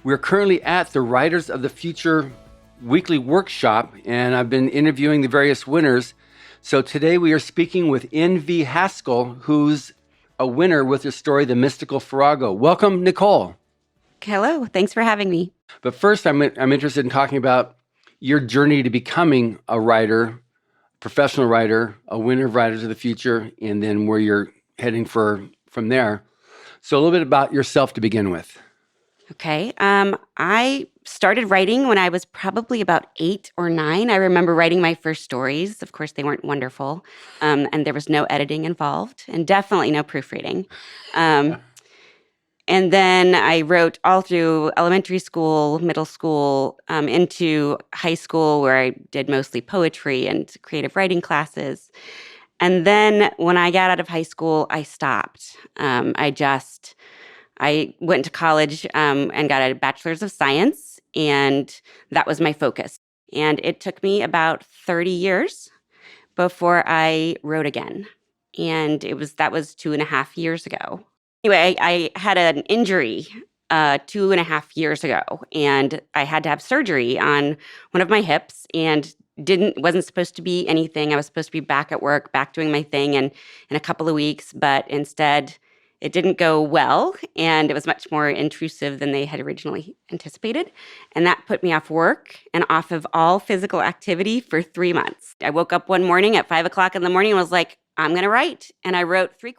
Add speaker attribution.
Speaker 1: We're currently at the Writers of the Future weekly workshop, and I've been interviewing the various winners. So today we are speaking with N.V. Haskell, who's a winner with her story, The Mystical Farrago. Welcome, Nicole.
Speaker 2: Hello. Thanks for having me.
Speaker 1: But first, I'm interested in talking about your journey to becoming a writer, professional writer, a winner of Writers of the Future, and then where you're heading from there. So a little bit about yourself to begin with.
Speaker 2: Okay. I started writing when I was probably about 8 or 9. I remember writing my first stories. Of course, they weren't wonderful, and there was no editing involved, and definitely no proofreading. And then I wrote all through elementary school, middle school, into high school, where I did mostly poetry and creative writing classes. And then when I got out of high school, I stopped. I went to college and got a bachelor's of science, and that was my focus. And it took me about 30 years before I wrote again. And that was 2.5 years ago. Anyway, I had an injury 2.5 years ago, and I had to have surgery on one of my hips, and wasn't supposed to be anything. I was supposed to be back at work, back doing my thing in a couple of weeks, but instead it didn't go well, and it was much more intrusive than they had originally anticipated. And that put me off work and off of all physical activity for 3 months. I woke up one morning at 5 o'clock in the morning and was like, I'm going to write. And I wrote 3